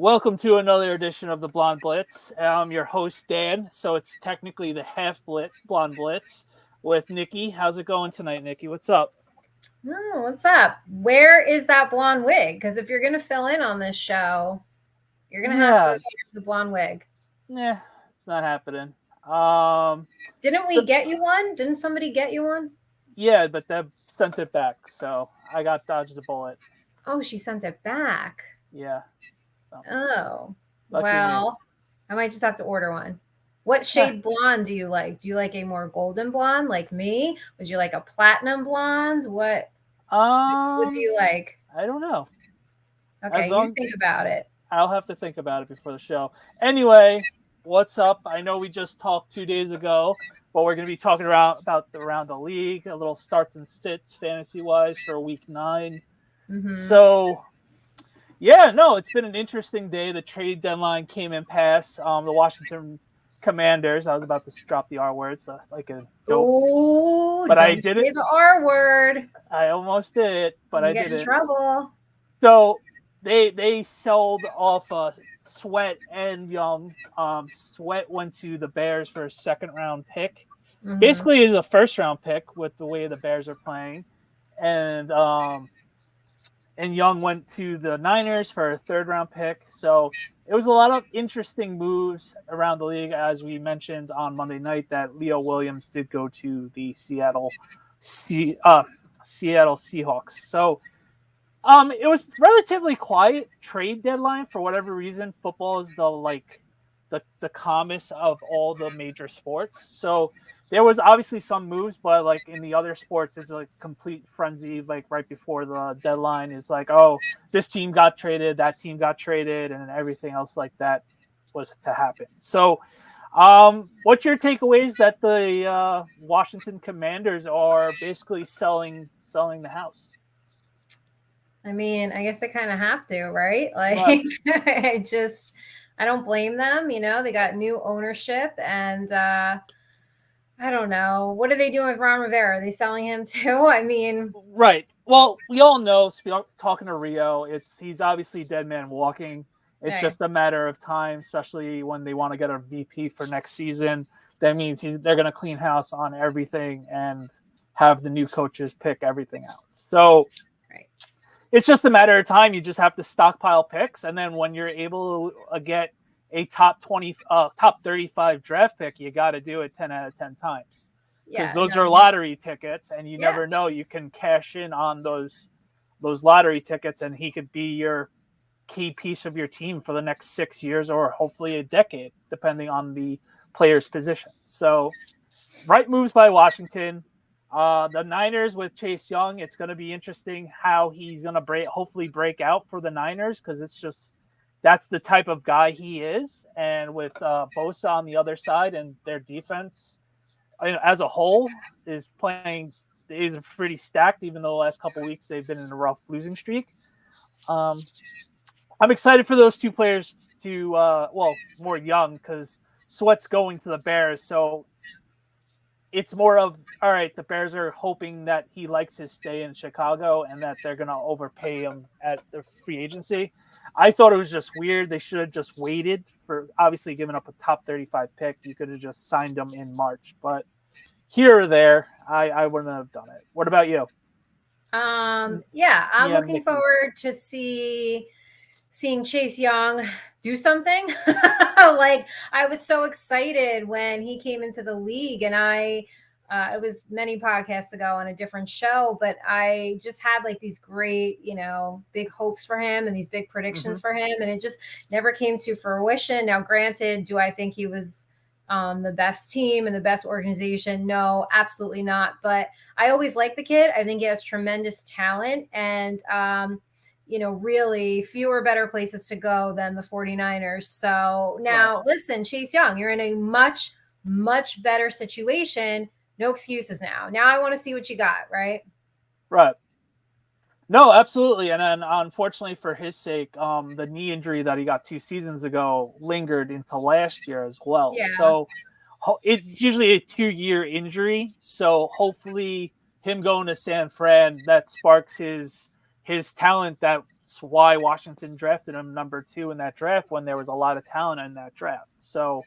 Welcome to another edition of the Blonde Blitz. I'm your host, Dan, so it's technically the Blonde Blitz with Nikki. How's it going tonight, Nikki? What's up? Oh, what's up? Where is that blonde wig? Because if you're going to fill in on this show, you're going to have to wear the blonde wig. Yeah, it's not happening. Didn't we get you one? Didn't somebody get you one? Yeah, but they sent it back, so I got dodged a bullet. Oh, she sent it back. Yeah. So. Oh, well, I might just have to order one. What shade blonde do you like? Do you like a more golden blonde like me? Would you like a platinum blonde? What do you like? I don't know. Okay, you think about it. I'll have to think about it before the show. Anyway, what's up? I know we just talked 2 days ago, but we're going to be talking about around the league, a little starts and sits fantasy-wise for Week 9. Mm-hmm. So, yeah, no, it's been an interesting day. The trade deadline came and passed. The Washington Commanders. I was about to drop the R word, so like a dope. Ooh, but I didn't. Say the R word. I almost did, but I didn't. Get in trouble. So they sold off Sweat and Young. Sweat went to the Bears for a second-round pick. Mm-hmm. Basically, is a first-round pick with the way the Bears are playing, and Young went to the Niners for a third-round pick. So it was a lot of interesting moves around the league, as we mentioned on Monday night, that Leo Williams did go to the Seattle Seahawks. So it was relatively quiet trade deadline for whatever reason. Football is the calmest of all the major sports. So there was obviously some moves, but like in the other sports, it's like complete frenzy. Like right before the deadline is like, oh, this team got traded, that team got traded, and everything else like that was to happen. So what's your takeaways that the Washington Commanders are basically selling the house? I mean, I guess they kind of have to, right? Like, I don't blame them. You know, they got new ownership, and I don't know. What are they doing with Ron Rivera? Are they selling him too? I mean, right. Well, we all know, talking to Rio, he's obviously dead man walking. It's just a matter of time, especially when they want to get a VP for next season. That means they're going to clean house on everything and have the new coaches pick everything out. So it's just a matter of time. You just have to stockpile picks, and then when you're able to get a top 35 draft pick, you got to do it 10 out of 10 times, because those are lottery tickets, and you never know. You can cash in on those lottery tickets, and he could be your key piece of your team for the next 6 years or hopefully a decade, depending on the player's position. So, right moves by Washington. The Niners with Chase Young, it's going to be interesting how he's going to hopefully break out for the Niners, because that's the type of guy he is. And with Bosa on the other side, and their defense as a whole is pretty stacked, even though the last couple of weeks they've been in a rough losing streak. I'm excited for those two players to, more Young, because Sweat's going to the Bears. So it's more of, all right, the Bears are hoping that he likes his stay in Chicago and that they're going to overpay him at the free agency. I thought it was just weird. They should have just waited for, obviously, giving up a top 35 pick. You could have just signed him in March. But here or there, I wouldn't have done it. What about you? I'm looking forward to seeing Chase Young do something. Like, I was so excited when he came into the league, and it was many podcasts ago on a different show, but I just had like these great, big hopes for him and these big predictions for him, and it just never came to fruition. Now, granted, do I think he was the best team and the best organization? No, absolutely not. But I always liked the kid. I think he has tremendous talent, and really fewer better places to go than the 49ers. So now, listen, Chase Young, you're in a much, much better situation. No excuses now. Now I want to see what you got, right? Right. No, absolutely. And then unfortunately for his sake, the knee injury that he got 2 seasons ago lingered into last year as well. Yeah. So it's usually a 2-year injury. So hopefully him going to San Fran, that sparks his talent that that's why Washington drafted him number 2 in that draft when there was a lot of talent in that draft. So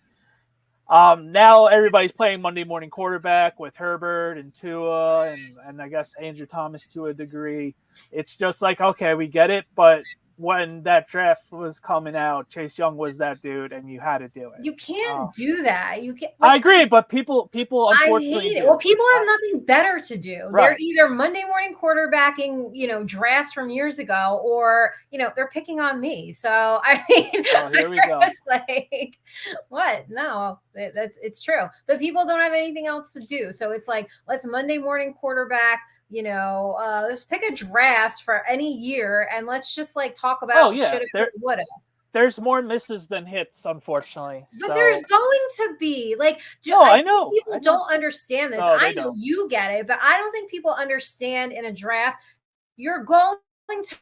now everybody's playing Monday morning quarterback with Herbert and Tua and I guess Andrew Thomas to a degree. It's just like, okay, we get it, but when that draft was coming out, Chase Young was that dude, and you had to do it. You can't do that. You can't. I agree, but people unfortunately I hate it. Well, people have nothing better to do. Right. They're either Monday morning quarterbacking, drafts from years ago, or they're picking on me. So I mean, here we go. Like, what? No, it's true. But people don't have anything else to do. So it's like, let's Monday morning quarterback. Let's pick a draft for any year and let's just like talk about shoulda, coulda, woulda. There's more misses than hits, unfortunately. But there's going to be I know people don't understand this. No, I know you get it, but I don't think people understand in a draft you're going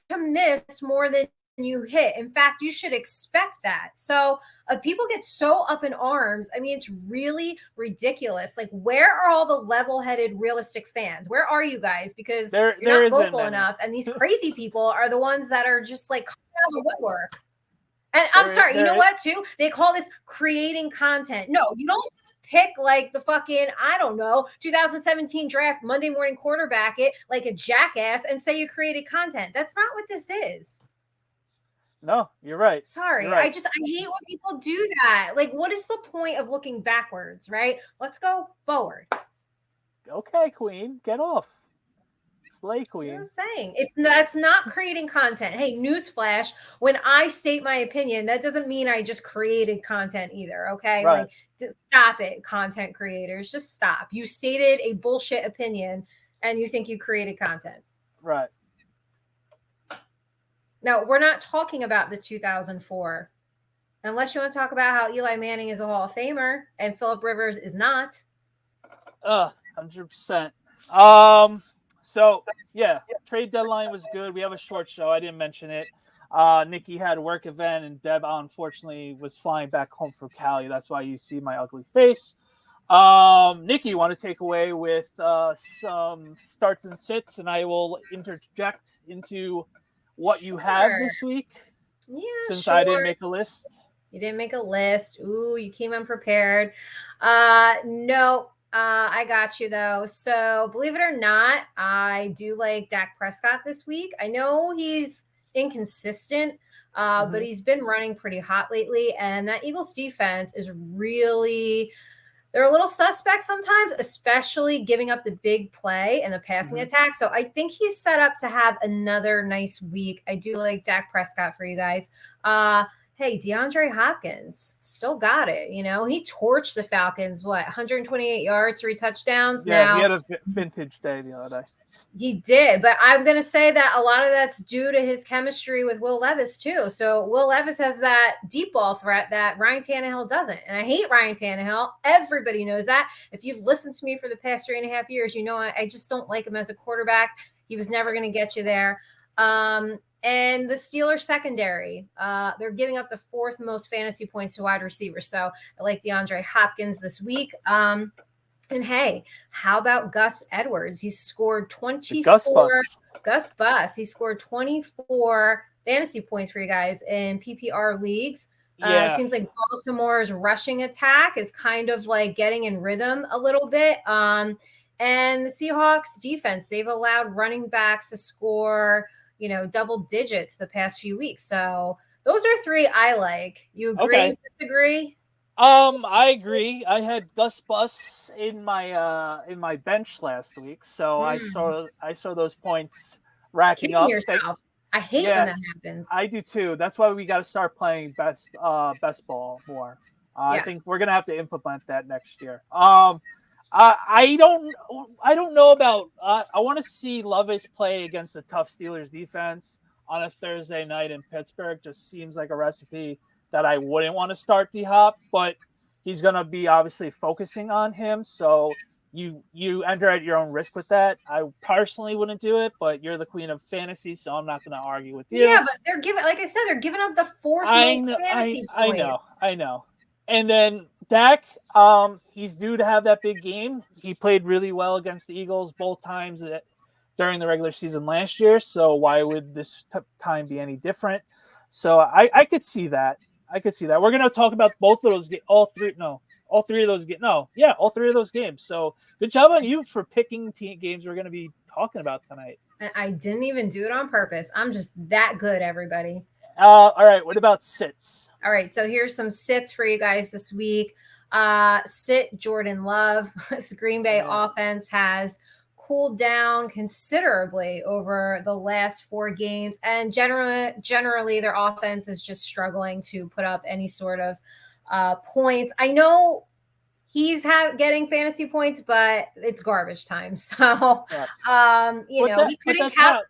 to miss more than you hit. In fact, you should expect that. So people get so up in arms. I mean, it's really ridiculous. Like, where are all the level-headed, realistic fans? Where are you guys? Because you're not vocal enough, and these crazy people are the ones that are just like coming out of the woodwork. And I'm sorry, you know what, too? They call this creating content. No, you don't just pick like the fucking, I don't know, 2017 draft Monday morning quarterback it like a jackass and say you created content. That's not what this is. No, you're right. Sorry. You're right. I hate when people do that. Like, what is the point of looking backwards, right? Let's go forward. Okay, Queen, get off. Slay Queen. I'm saying that's not creating content. Hey, newsflash, when I state my opinion, that doesn't mean I just created content either. Okay. Right. Like, just stop it, content creators. Just stop. You stated a bullshit opinion and you think you created content. Right. No, we're not talking about the 2004. Unless you want to talk about how Eli Manning is a Hall of Famer and Phillip Rivers is not. 100%. So yeah, trade deadline was good. We have a short show. I didn't mention it. Nikki had a work event, and Deb unfortunately was flying back home from Cali. That's why you see my ugly face. Nikki, you want to take away with some starts and sits, and I will interject into what you have this week. Yeah, since I didn't make a list. You didn't make a list. Ooh, you came unprepared. No. I got you though. So believe it or not, I do like Dak Prescott this week. I know he's inconsistent, but he's been running pretty hot lately. And that Eagles defense is really, they're a little suspect sometimes, especially giving up the big play and the passing attack. So I think he's set up to have another nice week. I do like Dak Prescott for you guys. Hey, DeAndre Hopkins still got it. He torched the Falcons, 128 yards, 3 touchdowns. Yeah, now, he had a vintage day the other day. He did, but I'm going to say that a lot of that's due to his chemistry with Will Levis, too. So Will Levis has that deep ball threat that Ryan Tannehill doesn't. And I hate Ryan Tannehill. Everybody knows that. If you've listened to me for the past 3.5 years, you know I just don't like him as a quarterback. He was never going to get you there. And the Steelers secondary, they're giving up the 4th most fantasy points to wide receivers. So I like DeAndre Hopkins this week. And hey, how about Gus Edwards? He scored 24. Gus Bus. He scored 24 fantasy points for you guys in PPR leagues. It seems like Baltimore's rushing attack is kind of like getting in rhythm a little bit. And the Seahawks defense, they've allowed running backs to score double digits the past few weeks. So those are 3 I like. You agree? Okay. Disagree? I agree. I had Gus Bus in my bench last week, so I saw those points racking up. Yourself. I hate when that happens. I do too. That's why we got to start playing best ball more. I think we're gonna have to implement that next year. I don't know about. I want to see Levis play against a tough Steelers defense on a Thursday night in Pittsburgh. Just seems like a recipe that I wouldn't want to start D-Hop, but he's gonna be obviously focusing on him. So you enter at your own risk with that. I personally wouldn't do it, but you're the queen of fantasy, so I'm not gonna argue with you. Yeah, but they're giving up the 4th most fantasy points. I know. And then Dak, he's due to have that big game. He played really well against the Eagles both times during the regular season last year. So why would this time be any different? So I could see that. We're going to talk about both of those, all three of those games. So good job on you for picking games we're going to be talking about tonight. I didn't even do it on purpose. I'm just that good, everybody. All right. What about sits? All right. So here's some sits for you guys this week. Sit Jordan Love. This Green Bay offense has cooled down considerably over the last 4 games, and generally their offense is just struggling to put up any sort of points. I know he's getting fantasy points, but it's garbage time. So, he couldn't have.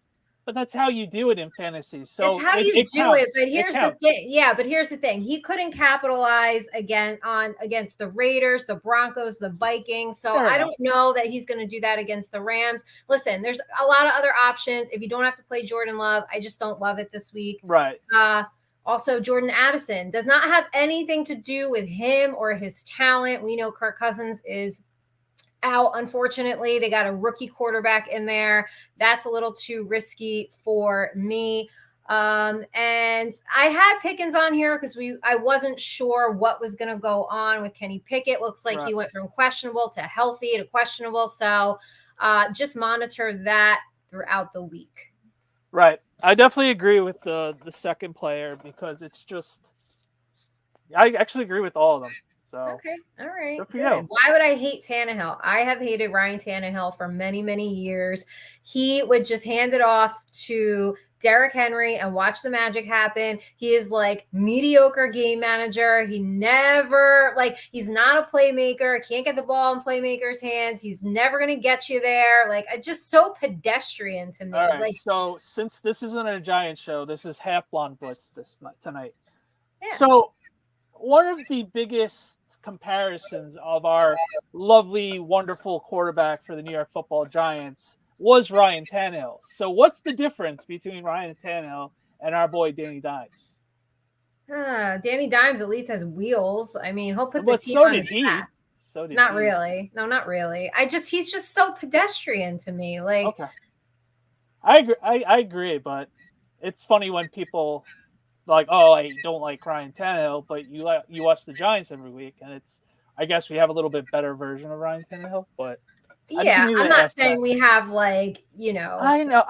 But that's how you do it in fantasy. So it's how you do it. But here's the thing. Yeah, but here's the thing. He couldn't capitalize against the Raiders, the Broncos, the Vikings. So I don't know that he's going to do that against the Rams. Listen, there's a lot of other options. If you don't have to play Jordan Love, I just don't love it this week. Right. Also, Jordan Addison does not have anything to do with him or his talent. We know Kirk Cousins is out, unfortunately. They got a rookie quarterback in there. That's a little too risky for me. And I had Pickens on here because I wasn't sure what was going to go on with Kenny Pickett. Looks like he went from questionable to healthy to questionable. So just monitor that throughout the week. Right. I definitely agree with the second player because it's just – I actually agree with all of them. So, okay. All right. Good for you. Why would I hate Tannehill? I have hated Ryan Tannehill for many, many years. He would just hand it off to Derrick Henry and watch the magic happen. He is like mediocre game manager. He never he's not a playmaker. Can't get the ball in playmakers' hands. He's never going to get you there. Just so pedestrian to me. All right. So since this isn't a Giants show, this is half blonde Blitz tonight. Yeah. So one of the biggest comparisons of our lovely, wonderful quarterback for the New York Football Giants was Ryan Tannehill. So what's the difference between Ryan Tannehill and our boy Danny Dimes? Danny Dimes at least has wheels. I mean, he'll put the team on his back. So did not he. Really. No, not really. He's just so pedestrian to me. Okay. I agree, but it's funny when people I don't like Ryan Tannehill, but you watch the Giants every week, and I guess we have a little bit better version of Ryan Tannehill, but I'm not saying we have I know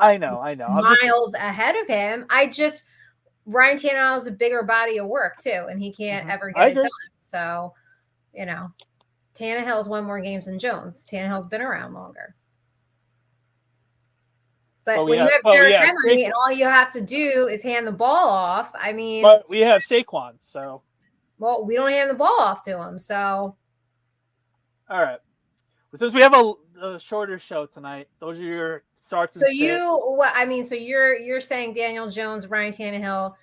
miles ahead of him. Ryan Tannehill is a bigger body of work too, and he can't ever get it done. So, Tannehill's won more games than Jones. Tannehill's been around longer. But when you have Derrick Henry and all you have to do is hand the ball off, I mean... But we have Saquon, so... Well, we don't hand the ball off to him, so... All right. Since we have a shorter show tonight, those are your starts and sits. So you're saying Daniel Jones, Ryan Tannehill,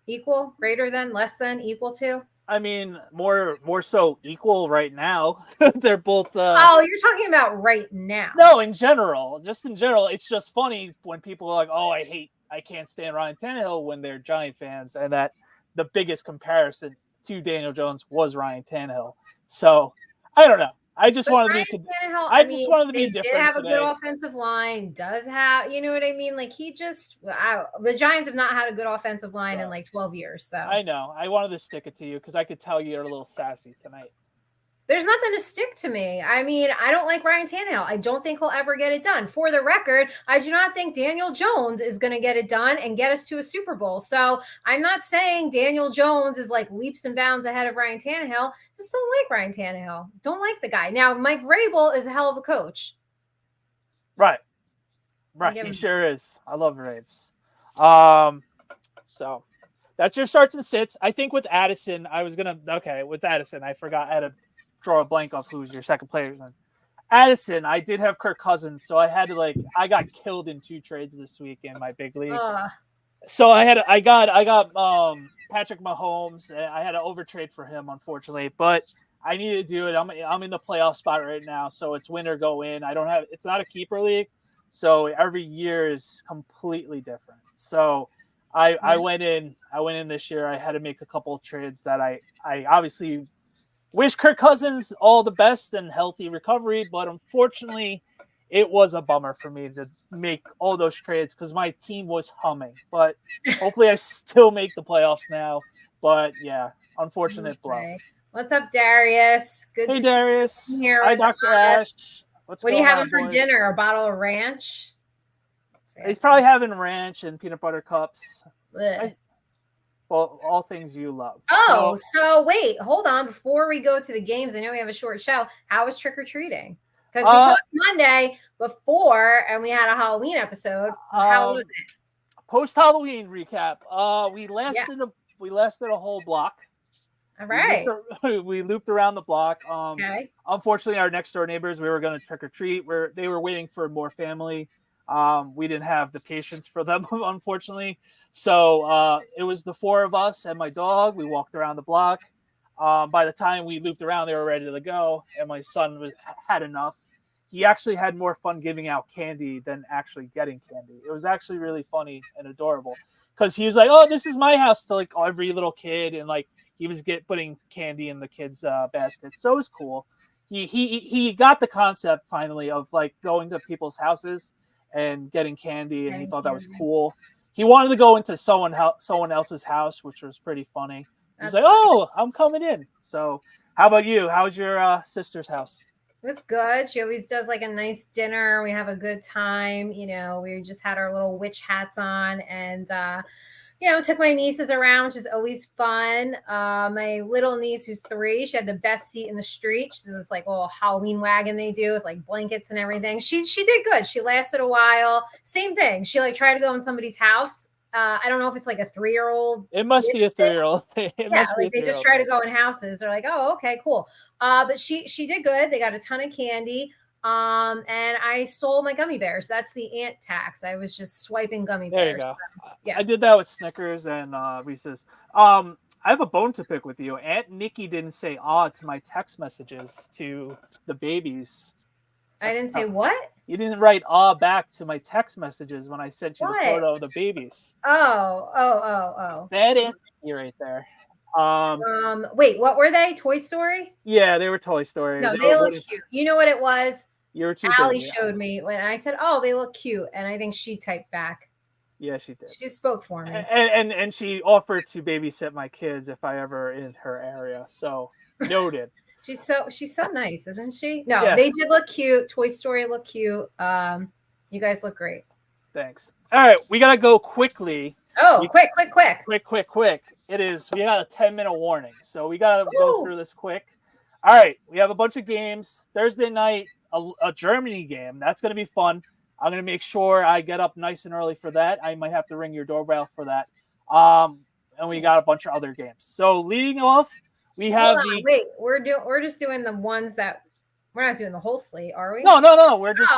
equal, greater than, less than, equal to? I mean, more so equal right now. They're both. You're talking about right now. No, in general. It's just funny when people are like, "Oh, I can't stand Ryan Tannehill" when they're Giant fans, and that the biggest comparison to Daniel Jones was Ryan Tannehill. So I don't know. I just wanted to be. I just wanted to be different. He did have a good offensive line. He does have, you know what I mean? The Giants have not had a good offensive line in 12 years. So I know. I wanted to stick it to you because I could tell you're a little sassy tonight. There's nothing to stick to me. I mean, I don't like Ryan Tannehill. I don't think he'll ever get it done. For the record, I do not think Daniel Jones is going to get it done and get us to a Super Bowl. So I'm not saying Daniel Jones is leaps and bounds ahead of Ryan Tannehill. Just don't like Ryan Tannehill. Don't like the guy. Now, Mike Vrabel is a hell of a coach. Right. He sure is. I love Raves. So that's your starts and sits. I think with Addison, I forgot I had to draw a blank off who's your second player. Addison, I did have Kirk Cousins, so I had to I got killed in 2 trades this week in my big league. So I got Patrick Mahomes. I had to overtrade for him, unfortunately, but I needed to do it. I'm in the playoff spot right now, so it's win or go in. It's not a keeper league, so every year is completely different. So I went in this year. I had to make a couple of trades that I obviously wish Kirk Cousins all the best and healthy recovery, but unfortunately it was a bummer for me to make all those trades because my team was humming. But hopefully I still make the playoffs now. But yeah, unfortunate blow. What's up, Darius? Good to Darius. see you here. Hi, Dr. Ash. What are you having for dinner? A bottle of ranch? He's probably having ranch and peanut butter cups. Well, all things you love. Oh, so wait, hold on. Before we go to the games, I know we have a short show. How was trick-or-treating? Because we talked Monday before, and we had a Halloween episode. How was it? Post-Halloween recap. We lasted a whole block. All right. We looped around the block. Okay. Unfortunately, our next door neighbors, we were going to trick or treat. They were waiting for more family. We didn't have the patience for them, unfortunately. So it was the four of us and my dog. We walked around the block. By the time we looped around, they were ready to go, and my son had enough. He actually had more fun giving out candy than actually getting candy. It was actually really funny and adorable because he was like, "Oh, this is my house," to like every little kid, and like he was putting candy in the kids' baskets. So it was cool. He got the concept finally of like going to people's houses and getting candy, and he thought that was cool. He wanted to go into someone else's house, which was pretty funny. He's like, "Oh, I'm coming in." So, how about you? How's your sister's house? It was good. She always does like a nice dinner. We have a good time. You know, we just had our little witch hats on, and took my nieces around, which is always fun. My little niece, who's 3, she had the best seat in the street. She's this like little Halloween wagon they do with like blankets and everything. She did good. She lasted a while. Same thing. She like tried to go in somebody's house. I don't know if it's like a 3-year-old. It must be a 3-year-old. They just try to go in houses. They're like, oh, okay, cool. But she did good. They got a ton of candy. And I stole my gummy bears. That's the ant tax. I was just swiping gummy bears. There you go. So, yeah. I did that with Snickers and Reese's. I have a bone to pick with you. Aunt Nikki didn't say to my text messages to the babies. I didn't say what? You didn't write back to my text messages when I sent you the photo of the babies. Oh. That Aunt Nikki right there. Wait, what were they? Toy Story? Yeah, they were Toy Story. No, they look cute. You know what it was? You were too Allie busy, showed me when I said, "Oh, they look cute," and I think she typed back. Yeah, she did. She spoke for me, and she offered to babysit my kids if I ever in her area. So noted. She's so nice, isn't she? No, yeah. They did look cute. Toy Story looked cute. You guys look great. Thanks. All right, we gotta go quickly. Oh, quick. Quick. We got a 10-minute warning, so we gotta go through this quick. All right, we have a bunch of games. Thursday night, a Germany game. That's gonna be fun. I'm gonna make sure I get up nice and early for that. I might have to ring your doorbell for that. And we got a bunch of other games. So leading off, we have we're just doing the ones that we're not doing the whole slate, are we? No. We're just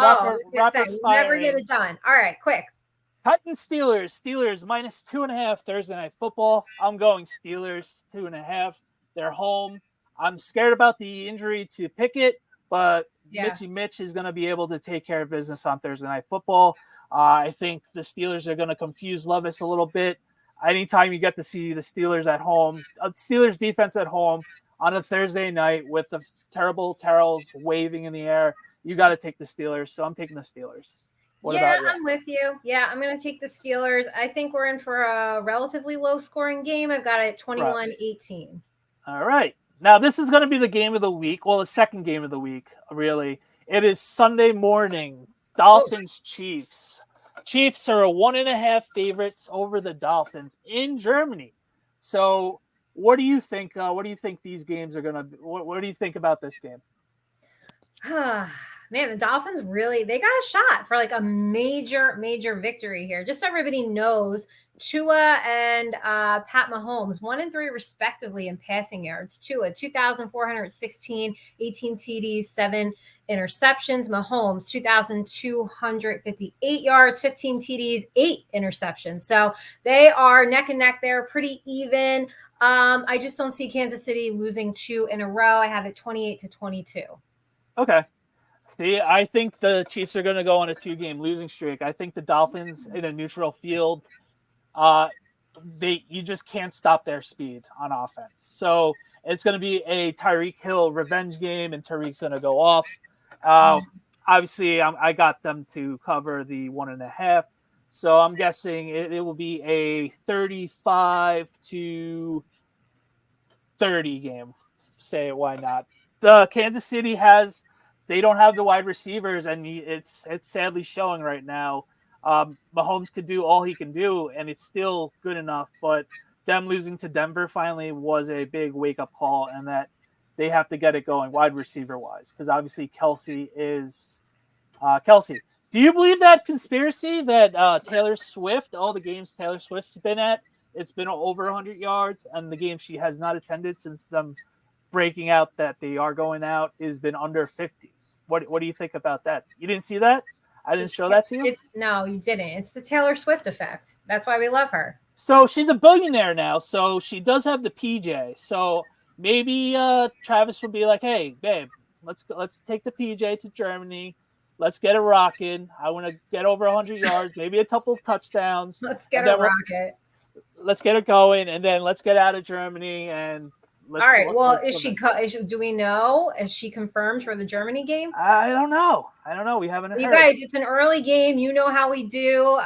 rapid fire. Never get it done. All right, quick. Titans Steelers -2.5 Thursday Night Football. I'm going Steelers 2.5. They're home. I'm scared about the injury to Pickett, but Mitch is going to be able to take care of business on Thursday Night Football. I think the Steelers are going to confuse Levis a little bit. Anytime you get to see the Steelers at home, Steelers defense at home on a Thursday night with the terrible Terrells waving in the air, you got to take the Steelers. So I'm taking the Steelers. What about you? I'm with you. Yeah, I'm going to take the Steelers. I think we're in for a relatively low-scoring game. I've got it 21-18. All right. Now, this is going to be the game of the week. Well, the second game of the week, really. It is Sunday morning. Dolphins-Chiefs. Chiefs are 1.5 favorites over the Dolphins in Germany. So, what do you think? What do you think these games are going to be? What do you think about this game? Man, the Dolphins they got a shot for like a major victory here. Just so everybody knows, Tua and Pat Mahomes, 1 and 3 respectively in passing yards. Tua, 2,416, 18 TDs, 7 interceptions. Mahomes, 2,258 yards, 15 TDs, 8 interceptions. So they are neck and neck there, pretty even. I just don't see Kansas City losing 2 in a row. I have it 28-22. Okay. See, I think the Chiefs are going to go on a 2-game losing streak. I think the Dolphins in a neutral field, you just can't stop their speed on offense. So it's going to be a Tyreek Hill revenge game, and Tyreek's going to go off. obviously I got them to cover the 1.5. So I'm guessing it will be a 35-30 game. Say it, why not? The Kansas City they don't have the wide receivers, and it's sadly showing right now. Mahomes could do all he can do, and it's still good enough. But them losing to Denver finally was a big wake-up call, and that they have to get it going wide receiver-wise, because obviously Kelsey is Kelsey. Do you believe that conspiracy that Taylor Swift, all the games Taylor Swift's been at, it's been over 100 yards, and the game she has not attended since them breaking out that they are going out has been under 50? What do you think about that? You didn't see that? I didn't show that to you? No, you didn't. It's the Taylor Swift effect. That's why we love her. So she's a billionaire now, so she does have the PJ. So maybe Travis will be like, hey, babe, let's take the PJ to Germany. Let's get it rocking. I want to get over 100 yards, maybe a couple touchdowns. Let's get it rocket. Let's get it going, and then let's get out of Germany. And all right. Well, do we know? Is she confirmed for the Germany game? I don't know. We haven't heard. You guys, it's an early game. You know how we do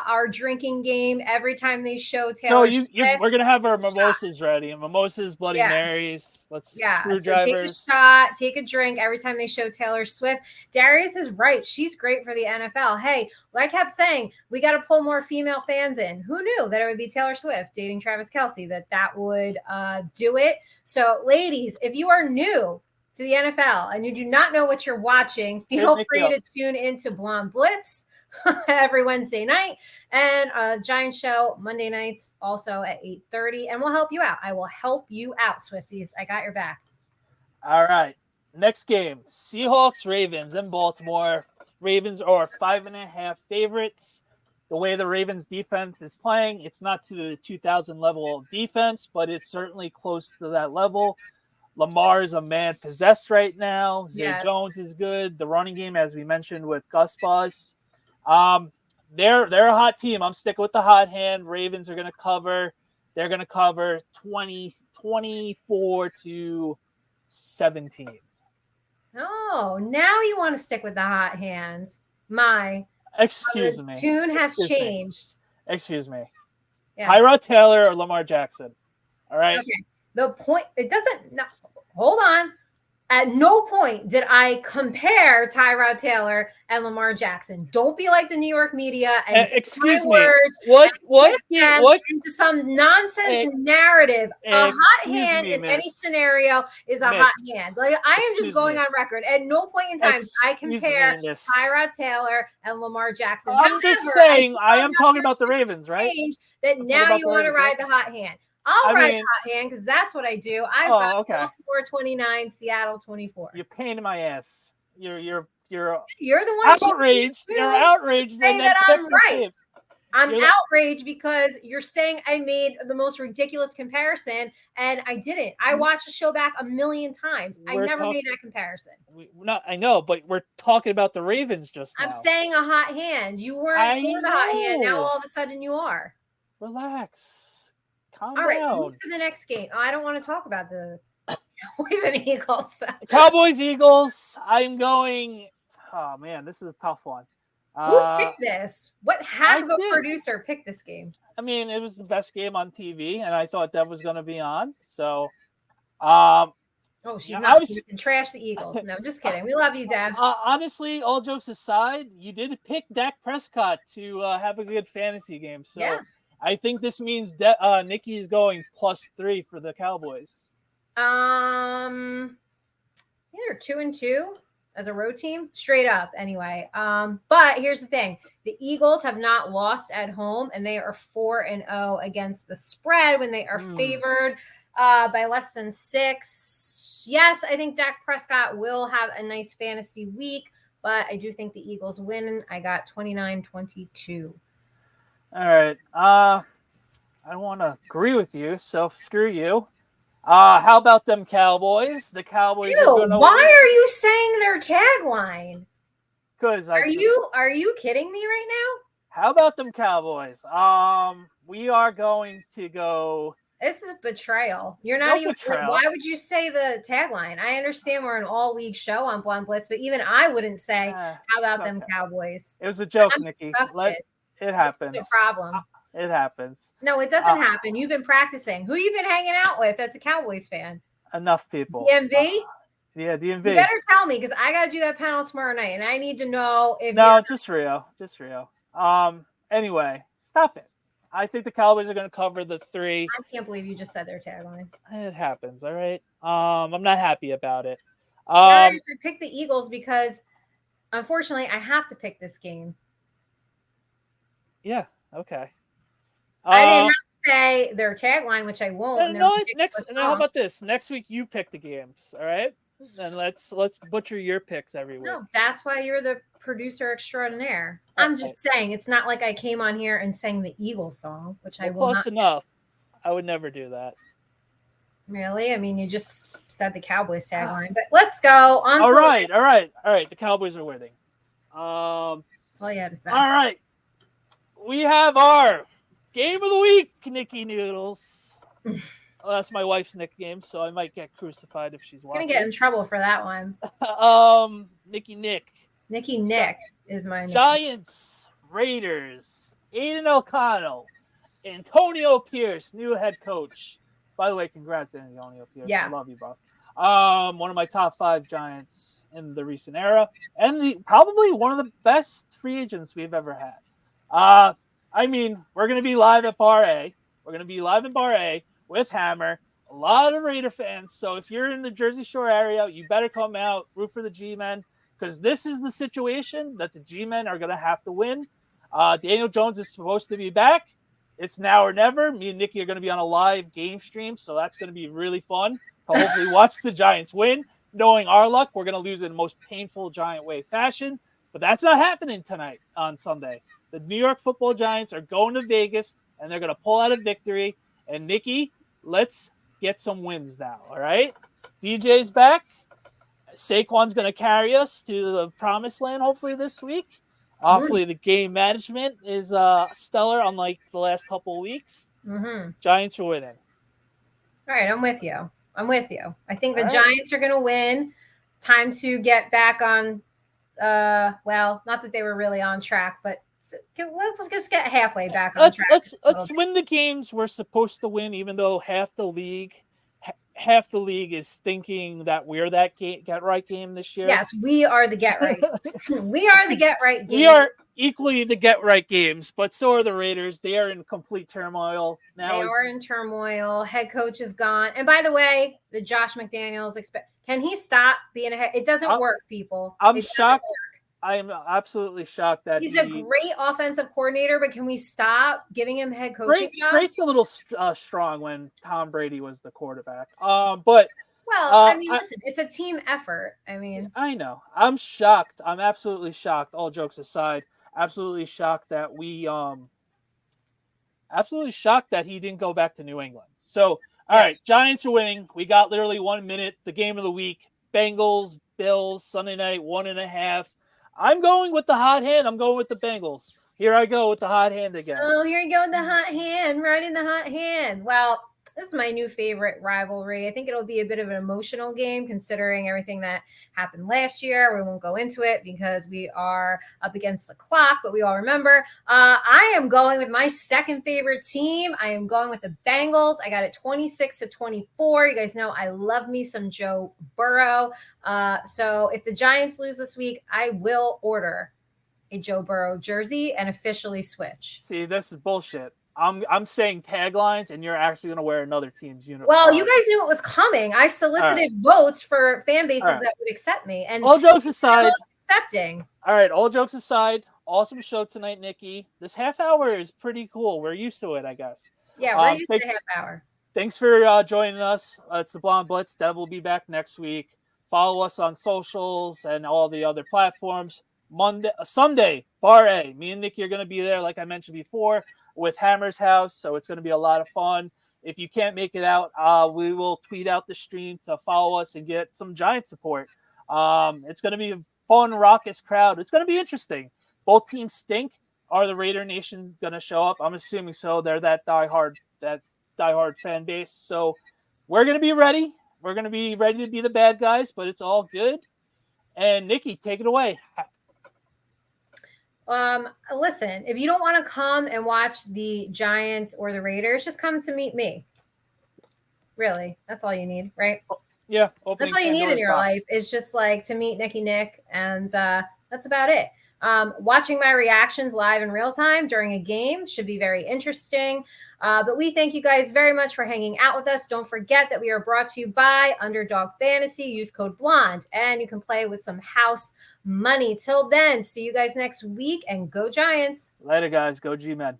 our drinking game every time they show Taylor Swift. We're gonna have our mimosas ready. Mimosas, Bloody Marys. Screwdrivers. So take a shot, take a drink every time they show Taylor Swift. Darius is right. She's great for the NFL. Hey, like I kept saying, we got to pull more female fans in. Who knew that it would be Taylor Swift dating Travis Kelce? That would do it. So, ladies, if you are new to the NFL and you do not know what you're watching, feel free to tune into Blonde Blitz every Wednesday night and a Giant Show Monday nights also at 8:30, and we'll help you out. I will help you out, Swifties. I got your back. All right. Next game, Seahawks Ravens in Baltimore. Ravens are 5.5 favorites. The way the Ravens defense is playing, it's not to the 2000 level of defense, but it's certainly close to that level. Lamar is a man possessed right now. Zay Jones is good. The running game, as we mentioned with Gus Bus, they're a hot team. I'm sticking with the hot hand. Ravens are going to cover. They're going to cover 24-17. Oh, now you want to stick with the hot hands. Excuse me. Tune has changed. Excuse me. Yes. Tyrod Taylor or Lamar Jackson. All right. Okay. The point, it doesn't. No, hold on. At no point did I compare Tyrod Taylor and Lamar Jackson. Don't be like the New York media and excuse me. Words what into some nonsense narrative. A hot hand in any scenario is a hot hand. Like I am just going on record. At no point in time I compare Tyrod Taylor and Lamar Jackson. I'm just saying I am talking about the Ravens, right? That now you want to ride the hot hand. I'll ride hot hand because that's what I do. I've got Baltimore 29, Seattle 24. You're pain in my ass. You're the one outraged. You're outraged. Saying that I'm right. I'm outraged because you're saying I made the most ridiculous comparison, and I didn't. I watched the show back a million times. I never made that comparison. I know, but we're talking about the Ravens just now. I'm saying a hot hand. You weren't for the hot hand. Now all of a sudden you are. Relax. Calm all right, down. move to the next game. I don't want to talk about the Cowboys and Eagles. Cowboys, Eagles. I'm going. Oh man, this is a tough one. Who picked this? What half of a producer picked this game? I mean, it was the best game on TV, and I thought that was going to be on. So, she's not. You can trash the Eagles. No, just kidding. We love you, Dad. Honestly, all jokes aside, you did pick Dak Prescott to have a good fantasy game. So. Yeah. I think this means that Nikki is going +3 for the Cowboys. They're 2-2 as a road team, straight up anyway. But here's the thing: the Eagles have not lost at home, and they are 4-0 against the spread when they are favored by less than 6. Yes, I think Dak Prescott will have a nice fantasy week, but I do think the Eagles win. I got 29-22. All right. I don't want to agree with you, so screw you. How about them Cowboys? The Cowboys. Why are you saying their tagline? Because are you kidding me right now? How about them Cowboys? We are going to go This is betrayal. You're not even. Betrayal. Why would you say the tagline? I understand we're an all-league show on Blonde Blitz, but even I wouldn't say, "How about them Cowboys?" It was a joke, I'm Nikki. disgusted. It happens. This is a problem. It happens. No, it doesn't happen. You've been practicing. Who you been hanging out with? That's a Cowboys fan. Enough people. DMV. Yeah, DMV. You better tell me because I got to do that panel tomorrow night, and I need to know if. No, just Rio. Anyway, stop it. I think the Cowboys are going to cover the 3. I can't believe you just said their tagline. It happens, all right? I'm not happy about it. Guys, I picked the Eagles because, unfortunately, I have to pick this game. Yeah, okay. I didn't have to say their tagline, which I won't. How about this? Next week, you pick the games, all right? And let's butcher your picks every week. No, that's why you're the producer extraordinaire. I'm just saying, it's not like I came on here and sang the Eagles song, which I will close enough. I would never do that. Really? I mean, you just said the Cowboys tagline, but let's go on. All right. The Cowboys are winning. That's all you had to say. All right. We have our game of the week, Nikki Noodles. Well, that's my wife's nickname, so I might get crucified if she's watching. I'm gonna get in trouble for that one. Nikki Nick. Nikki Nick is my name. Giants, Raiders, Aiden O'Connell, Antonio Pierce, new head coach. By the way, congrats, Antonio Pierce. Yeah. I love you, bro. One of my top 5 Giants in the recent era, and probably one of the best free agents we've ever had. I mean, we're gonna be live at Bar A. We're gonna be live in Bar A with Hammer. A lot of Raider fans. So if you're in the Jersey Shore area, you better come out, root for the G-Men, because this is the situation that the G-Men are going to have to win. Daniel Jones is supposed to be back. It's now or never. Me and Nikki are going to be on a live game stream, so that's going to be really fun to hopefully watch the Giants win. Knowing our luck, we're going to lose in the most painful Giant way fashion, but that's not happening tonight on Sunday. The New York Football Giants are going to Vegas, and they're going to pull out a victory. And Nikki, let's get some wins now, all right? DJ's back. Saquon's going to carry us to the promised land hopefully this week. Hopefully the game management is stellar, unlike the last couple of weeks. Mm-hmm. Giants are winning. All right, I'm with you. I think the Giants are going to win. Time to get back on, well, not that they were really on track, but let's just get halfway back on track. Let's win the games we're supposed to win, even though half the league is thinking that we're that get right game this year. Yes, we are the get right. We are the get right game. We are equally the get right games, but so are the Raiders. They are in complete turmoil now. They are in turmoil. Head coach is gone. And by the way, the Josh McDaniels can he stop being a head? It doesn't work, people. I'm shocked. I am absolutely shocked that he's a great offensive coordinator, but can we stop giving him head coaching jobs? Great's a little strong when Tom Brady was the quarterback. But I mean, listen, it's a team effort. I mean, I know. I'm shocked. I'm absolutely shocked. All jokes aside, absolutely shocked that he didn't go back to New England. So, all right, Giants are winning. We got literally 1 minute. The game of the week: Bengals, Bills, Sunday night, 1.5. I'm going with the hot hand. I'm going with the Bengals. Here I go with the hot hand again. Oh, here you go with the hot hand, riding the hot hand. Well, this is my new favorite rivalry. I think it'll be a bit of an emotional game considering everything that happened last year. We won't go into it because we are up against the clock, but we all remember. I am going with my second favorite team. I am going with the Bengals. I got it 26-24. You guys know I love me some Joe Burrow. So if the Giants lose this week, I will order a Joe Burrow jersey and officially switch. See, this is bullshit. I'm saying taglines, and you're actually going to wear another team's uniform. Well, you guys knew it was coming. I solicited votes for fan bases that would accept me. And all jokes aside, accepting. All right, all jokes aside, awesome show tonight, Nikki. This half hour is pretty cool. We're used to it, I guess. Yeah, we're used to half hour. Thanks for joining us. It's the Blonde Blitz. Dev will be back next week. Follow us on socials and all the other platforms. Sunday, Bar A. Me and Nikki are going to be there, like I mentioned before, with Hammer's house, so it's going to be a lot of fun. If you can't make it out, we will tweet out the stream to follow us and get some Giant support. It's going to be a fun, raucous crowd. It's going to be interesting. Both teams stink. Are the Raider Nation going to show up? I'm assuming so. They're that diehard diehard fan base. So we're going to be ready. We're going to be ready to be the bad guys, but it's all good. And Nikki, take it away. Listen, if you don't want to come and watch the Giants or the Raiders, just come to meet me. Really, that's all you need, right? Yeah, that's all you need in your life is just like to meet Nick, and that's about it. Watching my reactions live in real time during a game should be very interesting. But we thank you guys very much for hanging out with us. Don't forget that we are brought to you by UnderDog Fantasy. Use code BLONDE, and you can play with some house money. Till then, see you guys next week, and go Giants. Later, guys. Go G-Men.